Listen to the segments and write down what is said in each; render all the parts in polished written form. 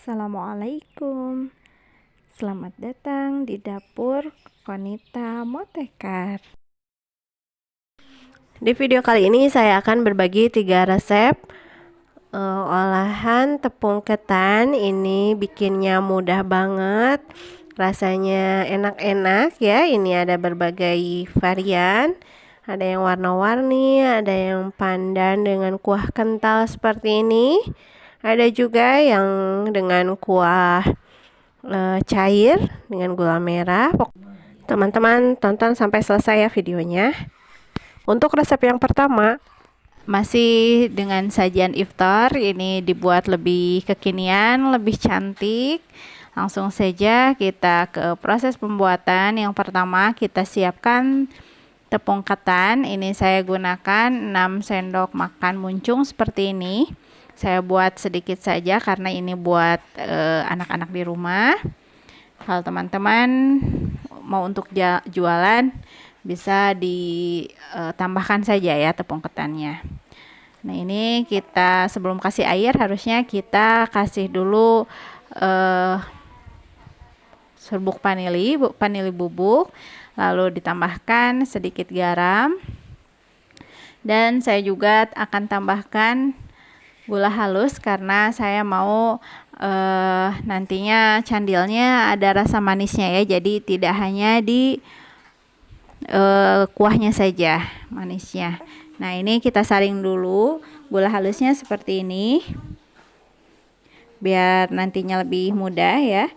Assalamualaikum. Selamat datang di dapur Konita Motekar. Di video kali ini saya akan berbagi 3 resep olahan tepung ketan. Ini bikinnya mudah banget, rasanya enak-enak ya. Ini ada berbagai varian, ada yang warna-warni, ada yang pandan dengan kuah kental seperti ini. Ada juga yang dengan kuah cair dengan gula merah. Teman-teman tonton sampai selesai ya videonya. Untuk resep yang pertama, masih dengan sajian iftar. Ini dibuat lebih kekinian, lebih cantik. Langsung saja kita ke proses pembuatan. Yang pertama kita siapkan tepung ketan. Ini saya gunakan 6 sendok makan muncung seperti ini. Saya buat sedikit saja karena ini buat anak-anak di rumah. Kalau teman-teman mau untuk jualan, bisa ditambahkan saja ya tepung ketannya. Nah, ini kita sebelum kasih air harusnya kita kasih dulu serbuk vanili bubuk, lalu ditambahkan sedikit garam, dan saya juga akan tambahkan gula halus karena saya mau nantinya candilnya ada rasa manisnya ya, jadi tidak hanya di kuahnya saja manisnya. Nah, ini kita saring dulu gula halusnya seperti ini biar nantinya lebih mudah ya.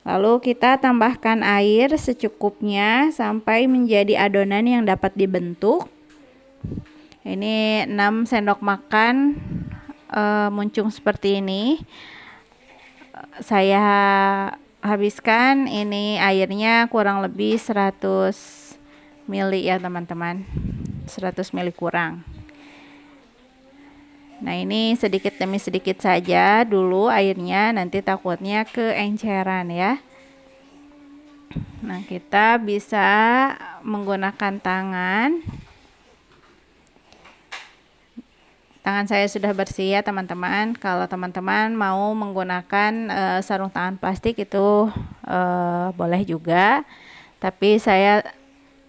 Lalu kita tambahkan air secukupnya sampai menjadi adonan yang dapat dibentuk. Ini 6 sendok makan muncung seperti ini. Saya habiskan ini airnya kurang lebih 100 ml ya teman-teman. 100 ml kurang. Nah, ini sedikit demi sedikit saja dulu airnya, nanti takutnya keenceran ya. Nah, kita bisa menggunakan tangan. Tangan saya sudah bersih ya teman-teman. Kalau teman-teman mau menggunakan sarung tangan plastik itu boleh juga. Tapi saya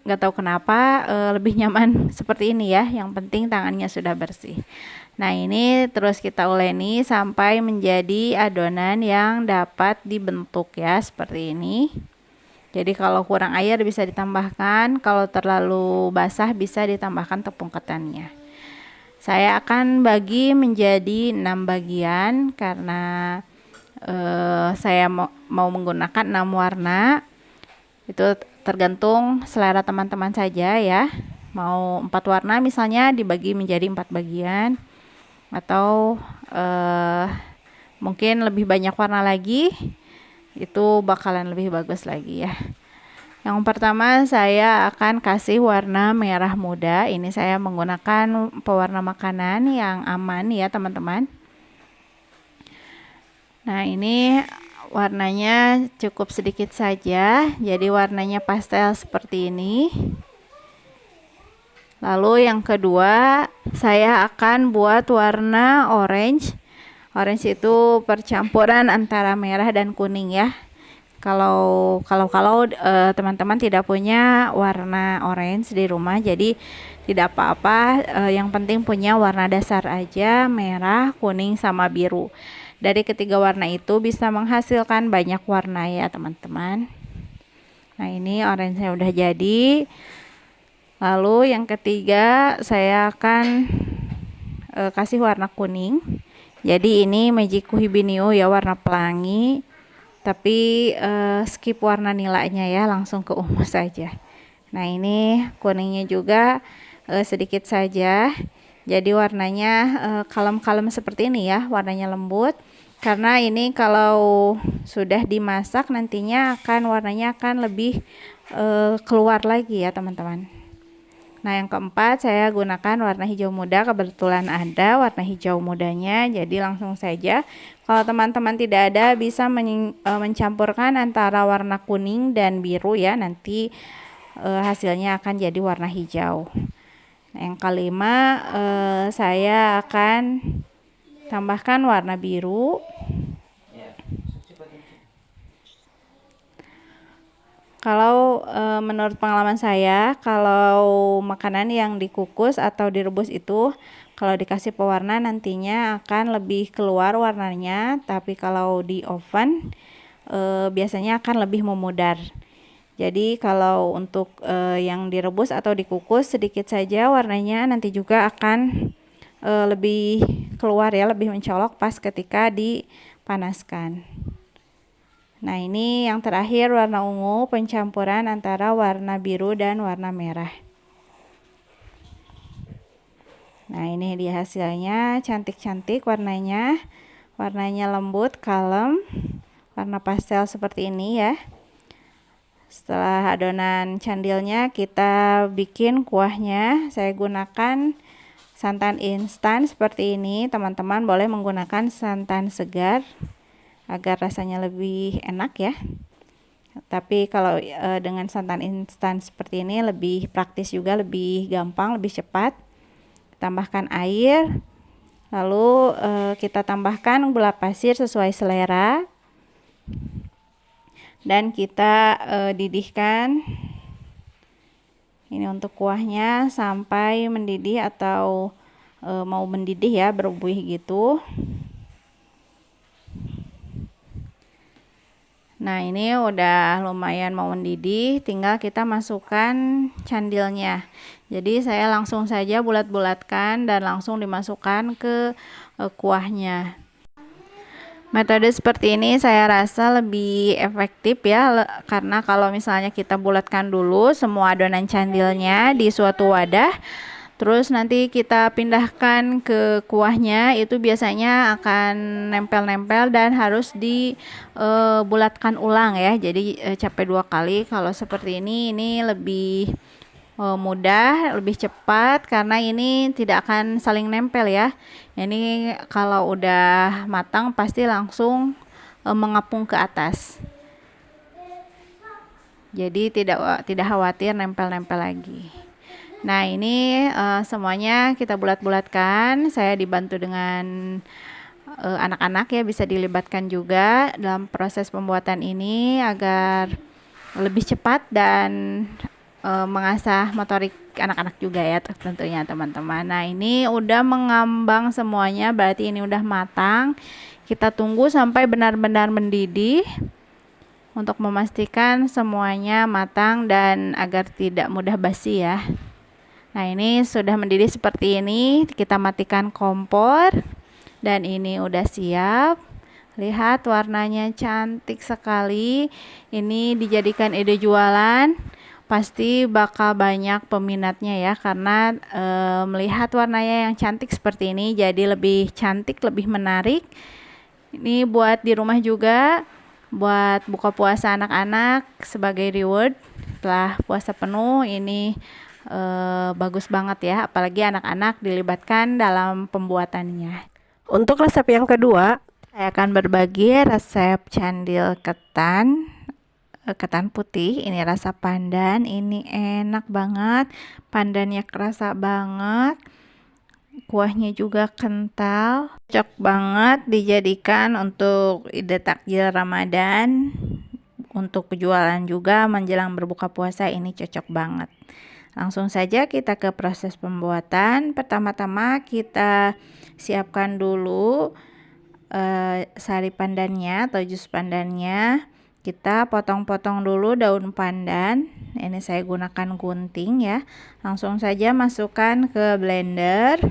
nggak tahu kenapa lebih nyaman seperti ini ya. Yang penting tangannya sudah bersih. Nah, ini terus kita uleni sampai menjadi adonan yang dapat dibentuk ya seperti ini. Jadi kalau kurang air bisa ditambahkan. Kalau terlalu basah bisa ditambahkan tepung ketannya. Saya akan bagi menjadi 6 bagian karena saya mau menggunakan 6 warna. Itu tergantung selera teman-teman saja ya. Mau 4 warna misalnya dibagi menjadi 4 bagian, atau mungkin lebih banyak warna lagi, itu bakalan lebih bagus lagi ya. Yang pertama saya akan kasih warna merah muda. Ini saya menggunakan pewarna makanan yang aman ya teman-teman. Nah, ini warnanya cukup sedikit saja, jadi warnanya pastel seperti ini. Lalu yang kedua saya akan buat warna orange. Orange itu percampuran antara merah dan kuning ya. Kalau teman-teman tidak punya warna orange di rumah, jadi tidak apa-apa, yang penting punya warna dasar aja, merah, kuning, sama biru. Dari ketiga warna itu bisa menghasilkan banyak warna ya teman-teman. Nah, ini orange-nya udah jadi. Lalu yang ketiga saya akan kasih warna kuning. Jadi ini Magic Hibiniu ya, warna pelangi. Tapi skip warna nilainya ya, langsung ke ungu saja. Nah, ini kuningnya juga sedikit saja. Jadi warnanya kalem-kalem seperti ini ya, warnanya lembut. Karena ini kalau sudah dimasak nantinya warnanya akan lebih keluar lagi ya teman-teman. Nah, yang keempat saya gunakan warna hijau muda, kebetulan ada warna hijau mudanya, jadi langsung saja. Kalau teman-teman tidak ada bisa mencampurkan antara warna kuning dan biru ya, nanti hasilnya akan jadi warna hijau. Nah, yang kelima saya akan Tambahkan warna biru. Kalau menurut pengalaman saya, kalau makanan yang dikukus atau direbus itu kalau dikasih pewarna nantinya akan lebih keluar warnanya, tapi kalau di oven biasanya akan lebih memudar. Jadi kalau untuk yang direbus atau dikukus sedikit saja warnanya nanti juga akan lebih keluar ya, lebih mencolok pas ketika dipanaskan. Nah, ini yang terakhir warna ungu, pencampuran antara warna biru dan warna merah. Nah, ini dia hasilnya, cantik-cantik warnanya. Warnanya lembut, kalem, warna pastel seperti ini ya. Setelah adonan candilnya, kita bikin kuahnya. Saya gunakan santan instan seperti ini. Teman-teman boleh menggunakan santan segar agar rasanya lebih enak ya. Tapi kalau dengan santan instan seperti ini lebih praktis juga, lebih gampang, lebih cepat. Tambahkan air, lalu kita tambahkan gula pasir sesuai selera, dan kita didihkan. Ini untuk kuahnya sampai mendidih atau mau mendidih ya, berbuih gitu. Nah, ini udah lumayan mau mendidih, tinggal kita masukkan candilnya. Jadi saya langsung saja bulat-bulatkan dan langsung dimasukkan ke kuahnya. Metode seperti ini saya rasa lebih efektif ya, karena kalau misalnya kita bulatkan dulu semua adonan candilnya di suatu wadah, terus nanti kita pindahkan ke kuahnya, itu biasanya akan nempel-nempel dan harus dibulatkan ulang ya. Jadi capek 2 kali. Kalau seperti ini lebih mudah, lebih cepat karena ini tidak akan saling nempel ya. Ini kalau udah matang pasti langsung mengapung ke atas. Jadi tidak khawatir nempel-nempel lagi. Nah, ini semuanya kita bulat-bulatkan. Saya dibantu dengan anak-anak ya, bisa dilibatkan juga dalam proses pembuatan ini agar lebih cepat dan mengasah motorik anak-anak juga ya tentunya teman-teman. Nah, ini udah mengambang semuanya, berarti ini udah matang. Kita tunggu sampai benar-benar mendidih untuk memastikan semuanya matang dan agar tidak mudah basi ya. Nah, ini sudah mendidih seperti ini, kita matikan kompor dan ini udah siap. Lihat warnanya cantik sekali. Ini dijadikan ide jualan, pasti bakal banyak peminatnya ya, karena melihat warnanya yang cantik seperti ini jadi lebih cantik, lebih menarik. Ini buat di rumah juga, buat buka puasa anak-anak sebagai reward setelah puasa penuh. Ini bagus banget ya, apalagi anak-anak dilibatkan dalam pembuatannya. Untuk resep yang kedua, saya akan berbagi resep candil ketan putih. Ini rasa pandan, ini enak banget, pandannya kerasa banget, kuahnya juga kental, cocok banget dijadikan untuk ide takjil Ramadan, untuk jualan juga menjelang berbuka puasa. Ini cocok banget. Langsung saja kita ke proses pembuatan. Pertama-tama kita siapkan dulu sari pandannya atau jus pandannya. Kita potong-potong dulu daun pandan. Ini saya gunakan gunting ya. Langsung saja masukkan ke blender.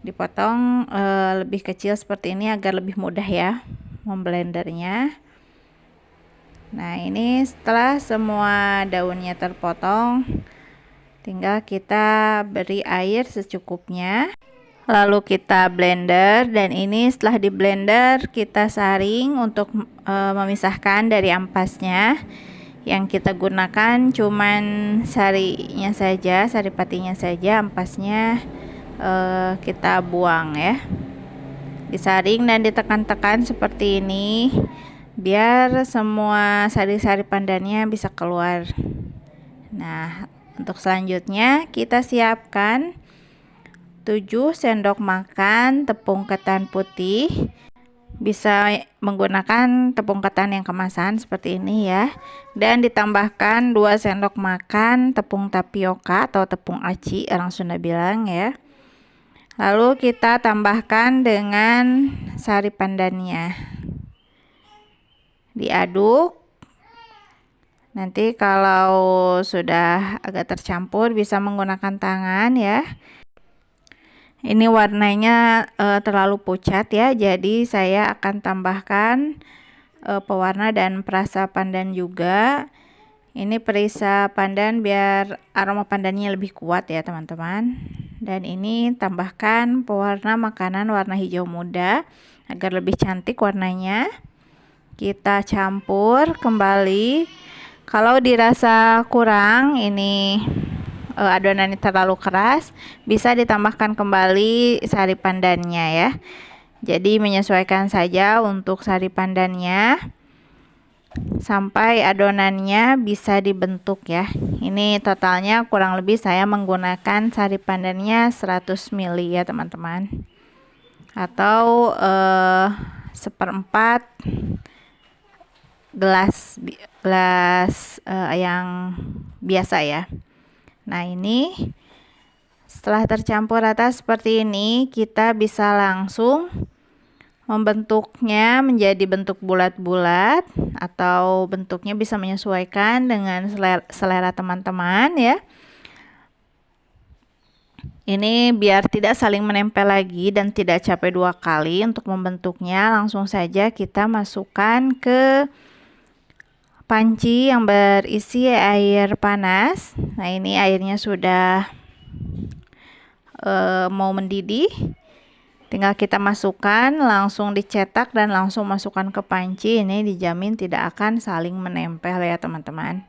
Dipotong lebih kecil seperti ini agar lebih mudah ya memblendernya. Nah, ini setelah semua daunnya terpotong, tinggal kita beri air secukupnya. Lalu kita blender, dan ini setelah di blender kita saring untuk memisahkan dari ampasnya. Yang kita gunakan cuman sarinya saja, sari patinya saja, ampasnya kita buang ya. Disaring dan ditekan-tekan seperti ini biar semua sari-sari pandannya bisa keluar. Nah, untuk selanjutnya kita siapkan 7 sendok makan tepung ketan putih. Bisa menggunakan tepung ketan yang kemasan seperti ini ya. Dan ditambahkan 2 sendok makan tepung tapioka atau tepung aci, orang Sunda bilang ya. Lalu kita tambahkan dengan sari pandannya. Diaduk. Nanti kalau sudah agak tercampur bisa menggunakan tangan ya. Ini warnanya terlalu pucat ya, jadi saya akan tambahkan pewarna dan perasa pandan juga. Ini perisa pandan biar aroma pandannya lebih kuat ya teman-teman. Dan ini tambahkan pewarna makanan warna hijau muda agar lebih cantik warnanya. Kita campur kembali. Kalau dirasa kurang ini adonan ini terlalu keras, bisa ditambahkan kembali sari pandannya ya. Jadi menyesuaikan saja untuk sari pandannya sampai adonannya bisa dibentuk ya. Ini totalnya kurang lebih saya menggunakan sari pandannya 100 ml ya teman-teman, atau 1/4 gelas yang biasa ya. Nah, ini setelah tercampur rata seperti ini, kita bisa langsung membentuknya menjadi bentuk bulat-bulat, atau bentuknya bisa menyesuaikan dengan selera teman-teman ya. Ini biar tidak saling menempel lagi dan tidak capek 2 kali untuk membentuknya, langsung saja kita masukkan ke panci yang berisi air panas. Nah, ini airnya sudah mau mendidih. Tinggal kita masukkan, langsung dicetak dan langsung masukkan ke panci. Ini dijamin tidak akan saling menempel ya teman-teman.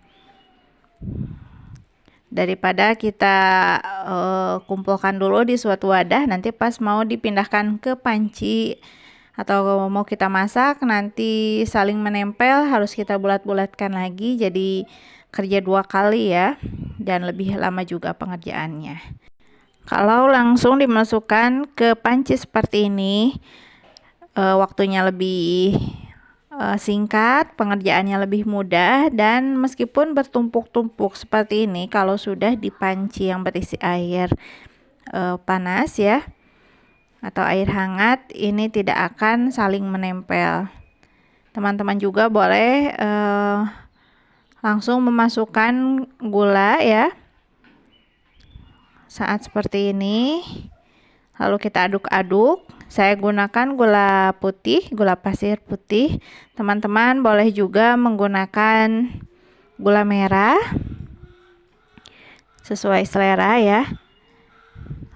Daripada kita kumpulkan dulu di suatu wadah, nanti pas mau dipindahkan ke panci atau mau kita masak nanti saling menempel, harus kita bulat-bulatkan lagi, jadi kerja 2 kali ya, dan lebih lama juga pengerjaannya. Kalau langsung dimasukkan ke panci seperti ini, waktunya lebih singkat, pengerjaannya lebih mudah, dan meskipun bertumpuk-tumpuk seperti ini, kalau sudah di panci yang berisi air panas ya, atau air hangat, ini tidak akan saling menempel. Teman-teman juga boleh langsung memasukkan gula ya saat seperti ini, lalu kita aduk-aduk. Saya gunakan gula putih, gula pasir putih. Teman-teman boleh juga menggunakan gula merah sesuai selera ya.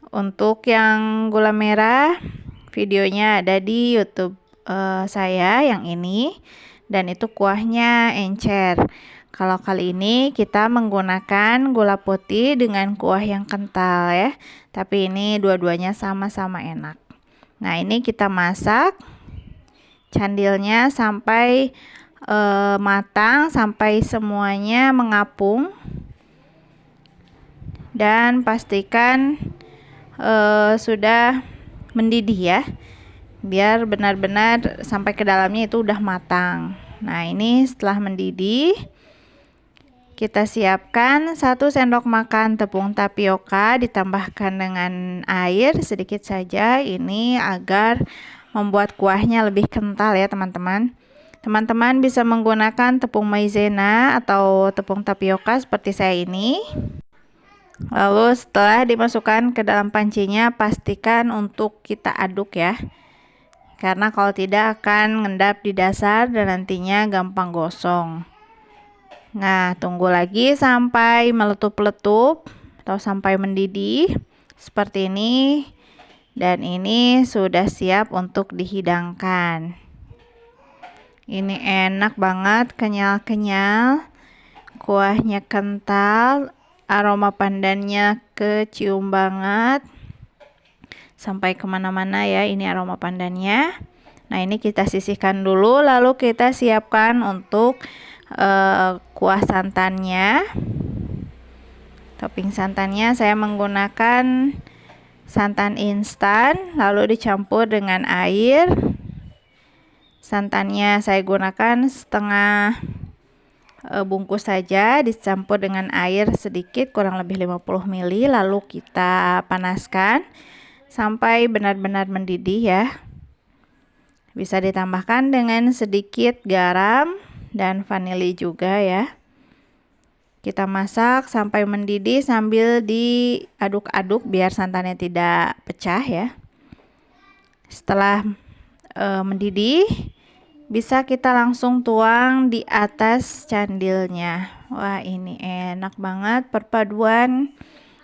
Untuk yang gula merah, videonya ada di YouTube saya yang ini, dan itu kuahnya encer. Kalau kali ini kita menggunakan gula putih dengan kuah yang kental ya, tapi ini dua-duanya sama-sama enak. Nah, ini kita masak candilnya sampai matang, sampai semuanya mengapung, dan pastikan sudah mendidih ya, biar benar-benar sampai ke dalamnya itu udah matang. Nah, ini setelah mendidih, kita siapkan 1 sendok makan tepung tapioka, ditambahkan dengan air sedikit saja, ini agar membuat kuahnya lebih kental ya teman-teman. Teman-teman bisa menggunakan tepung maizena atau tepung tapioka seperti saya ini. Lalu setelah dimasukkan ke dalam pancinya, pastikan untuk kita aduk ya, karena kalau tidak akan ngendap di dasar dan nantinya gampang gosong. Nah, tunggu lagi sampai meletup-letup atau sampai mendidih seperti ini, dan ini sudah siap untuk dihidangkan. Ini enak banget, kenyal-kenyal, kuahnya kental, aroma pandannya kecium banget sampai kemana-mana ya, ini aroma pandannya. Nah, ini kita sisihkan dulu, lalu kita siapkan untuk kuah santannya. Topping santannya saya menggunakan santan instan, lalu dicampur dengan air. Santannya saya gunakan setengah bungkus saja, dicampur dengan air sedikit kurang lebih 50 ml, lalu kita panaskan sampai benar-benar mendidih ya. Bisa ditambahkan dengan sedikit garam dan vanili juga ya. Kita masak sampai mendidih sambil diaduk-aduk biar santannya tidak pecah ya. Setelah mendidih, bisa kita langsung tuang di atas candilnya. Wah, ini enak banget, perpaduan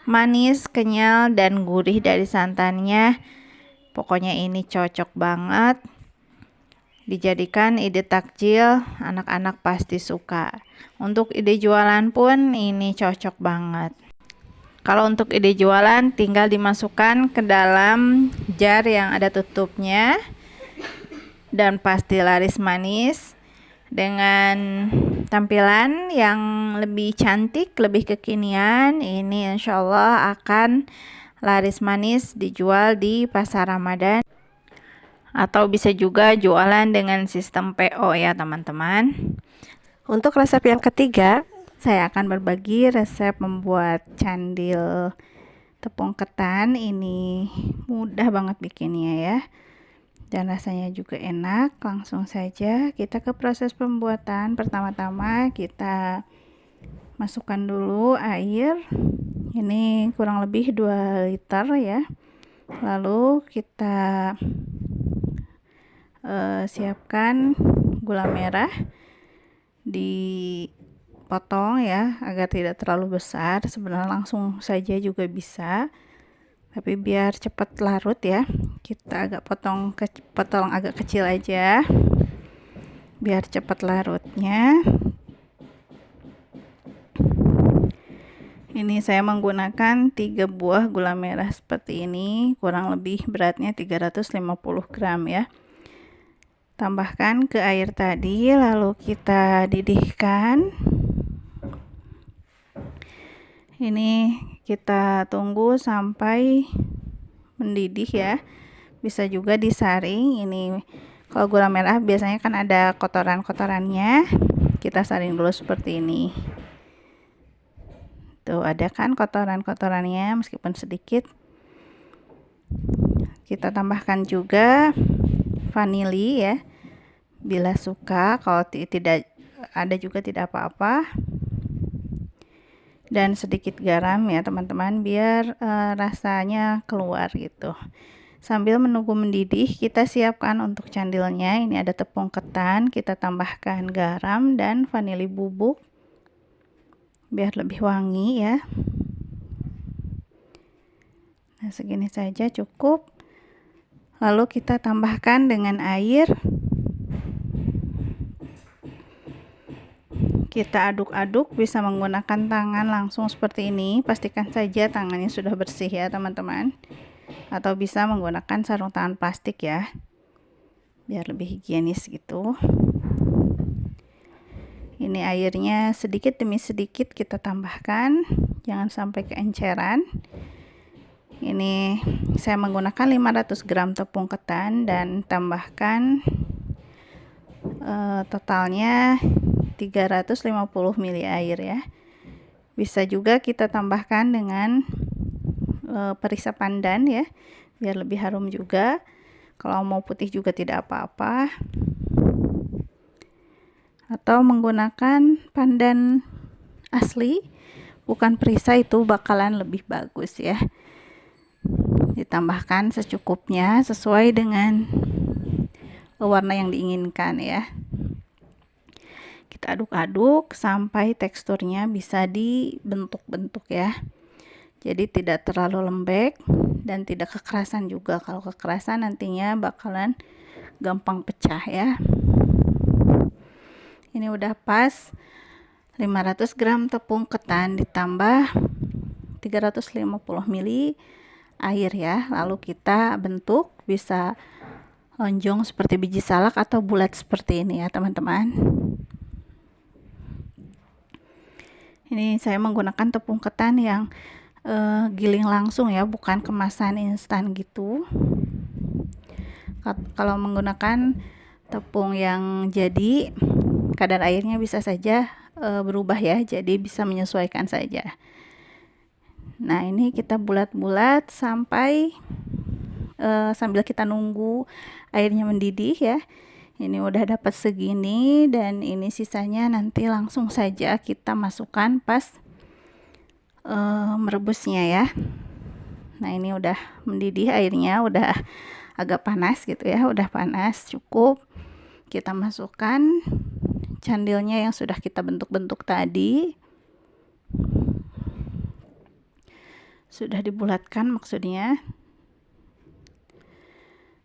manis, kenyal, dan gurih dari santannya. Pokoknya ini cocok banget. Dijadikan ide takjil, anak-anak pasti suka. Untuk ide jualan pun ini cocok banget. Kalau untuk ide jualan tinggal dimasukkan ke dalam jar yang ada tutupnya dan pasti laris manis dengan tampilan yang lebih cantik, lebih kekinian. Ini insya Allah akan laris manis dijual di pasar Ramadan. Atau bisa juga jualan dengan sistem PO ya teman-teman. Untuk resep yang ketiga, saya akan berbagi resep membuat candil tepung ketan. Ini mudah banget bikinnya ya, dan rasanya juga enak. Langsung saja kita ke proses pembuatan. Pertama-tama kita masukkan dulu air, ini kurang lebih 2 liter ya. Lalu kita siapkan gula merah, dipotong ya agar tidak terlalu besar. Sebenarnya langsung saja juga bisa, tapi biar cepat larut ya, kita agak potong agak kecil aja biar cepat larutnya. Ini saya menggunakan 3 buah gula merah seperti ini, kurang lebih beratnya 350 gram ya. Tambahkan ke air tadi, lalu kita didihkan. Ini kita tunggu sampai mendidih ya. Bisa juga disaring. Ini kalau gula merah biasanya kan ada kotoran-kotorannya. Kita saring dulu seperti ini. Tuh, ada kan kotoran-kotorannya meskipun sedikit. Kita tambahkan juga vanili ya, bila suka. Kalau tidak ada juga tidak apa-apa. Dan sedikit garam ya teman-teman, biar rasanya keluar gitu. Sambil menunggu mendidih, kita siapkan untuk candilnya. Ini ada tepung ketan, kita tambahkan garam dan vanili bubuk biar lebih wangi ya. Nah, segini saja cukup. Lalu kita tambahkan dengan air. Kita aduk-aduk, bisa menggunakan tangan langsung seperti ini. Pastikan saja tangannya sudah bersih ya teman-teman. Atau bisa menggunakan sarung tangan plastik ya, biar lebih higienis gitu. Ini airnya sedikit demi sedikit kita tambahkan, jangan sampai keenceran. Ini saya menggunakan 500 gram tepung ketan dan tambahkan totalnya 350 ml air ya. Bisa juga kita tambahkan dengan perisa pandan ya, biar lebih harum juga. Kalau mau putih juga tidak apa-apa, atau menggunakan pandan asli bukan perisa, itu bakalan lebih bagus ya. Ditambahkan secukupnya sesuai dengan warna yang diinginkan ya. Kita aduk-aduk sampai teksturnya bisa dibentuk-bentuk ya. Jadi tidak terlalu lembek dan tidak kekerasan juga. Kalau kekerasan nantinya bakalan gampang pecah ya. Ini udah pas. 500 gram tepung ketan ditambah 350 ml air ya. Lalu kita bentuk, bisa lonjong seperti biji salak atau bulat seperti ini ya teman-teman. Ini saya menggunakan tepung ketan yang giling langsung ya, bukan kemasan instan gitu. Kalau menggunakan tepung yang jadi, kadar airnya bisa saja berubah ya, jadi bisa menyesuaikan saja. Nah, ini kita bulat-bulat sampai sambil kita nunggu airnya mendidih ya. Ini udah dapat segini, dan ini sisanya nanti langsung saja kita masukkan pas merebusnya ya. Nah, ini udah mendidih airnya, udah agak panas gitu ya, udah panas cukup. Kita masukkan candilnya yang sudah kita bentuk-bentuk tadi. Sudah dibulatkan maksudnya.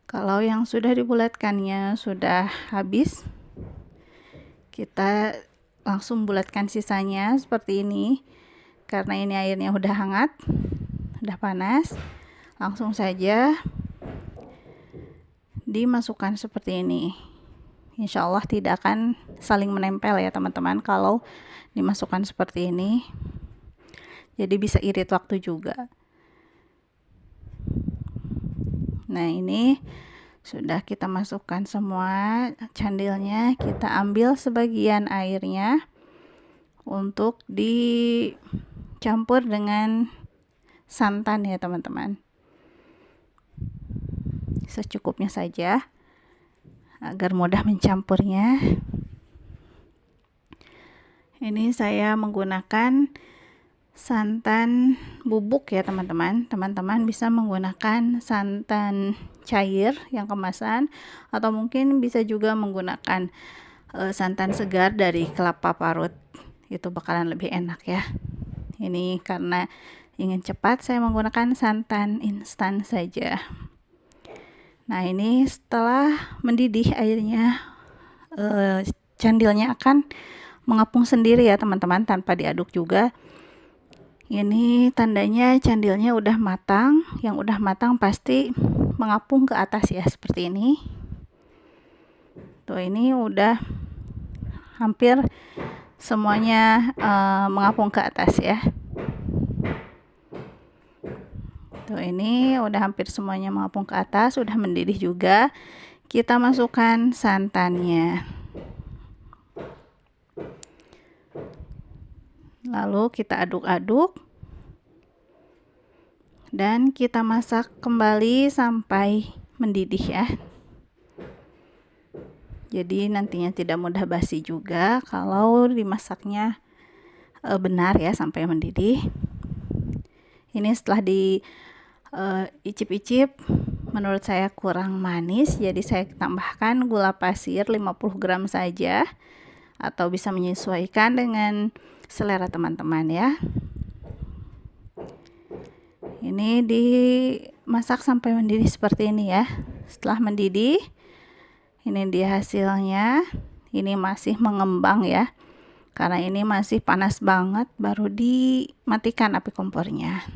Kalau yang sudah dibulatkannya sudah habis, kita langsung bulatkan sisanya seperti ini. Karena ini airnya udah hangat, udah panas, langsung saja dimasukkan seperti ini. Insya Allah tidak akan saling menempel ya teman-teman kalau dimasukkan seperti ini. Jadi bisa irit waktu juga. Nah, ini sudah kita masukkan semua candilnya. Kita ambil sebagian airnya untuk dicampur dengan santan ya teman-teman. Secukupnya saja agar mudah mencampurnya. Ini saya menggunakan santan bubuk ya teman-teman. Teman-teman bisa menggunakan santan cair yang kemasan, atau mungkin bisa juga menggunakan santan segar dari kelapa parut. Itu bakalan lebih enak ya. Ini karena ingin cepat, saya menggunakan santan instan saja. Nah, ini setelah mendidih airnya, candilnya akan mengapung sendiri ya teman-teman, tanpa diaduk juga. Ini tandanya candilnya udah matang. Yang udah matang pasti mengapung ke atas ya, seperti ini. Tuh, ini udah hampir semuanya mengapung ke atas ya. Tuh, ini udah hampir semuanya mengapung ke atas, udah mendidih juga. Kita masukkan santannya. Lalu kita aduk-aduk. Dan kita masak kembali sampai mendidih ya. Jadi nantinya tidak mudah basi juga kalau dimasaknya benar ya, sampai mendidih. Ini setelah icip-icip, menurut saya kurang manis, jadi saya tambahkan gula pasir 50 gram saja, atau bisa menyesuaikan dengan selera teman-teman ya. Ini dimasak sampai mendidih seperti ini ya. Setelah mendidih, ini dia hasilnya. Ini masih mengembang ya, karena ini masih panas banget, baru dimatikan api kompornya.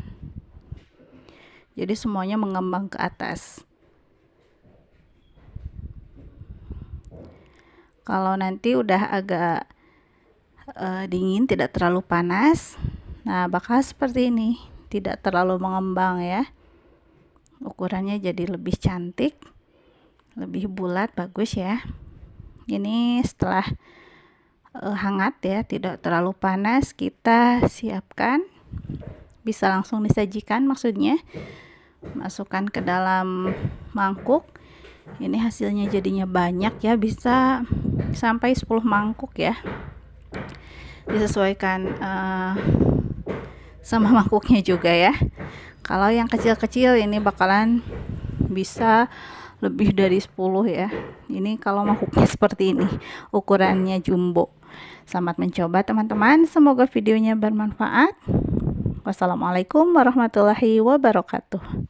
Jadi semuanya mengembang ke atas. Kalau nanti udah agak dingin, tidak terlalu panas, nah bakal seperti ini, tidak terlalu mengembang ya. Ukurannya jadi lebih cantik, lebih bulat, bagus ya. Ini setelah hangat ya, tidak terlalu panas, kita siapkan. Bisa langsung disajikan maksudnya. Masukkan ke dalam mangkuk. Ini hasilnya jadinya banyak ya, bisa sampai 10 mangkuk ya. Disesuaikan sama mangkuknya juga ya. Kalau yang kecil-kecil ini bakalan bisa lebih dari 10 ya. Ini kalau mangkuknya seperti ini, ukurannya jumbo. Selamat mencoba teman-teman, semoga videonya bermanfaat. Wassalamualaikum warahmatullahi wabarakatuh.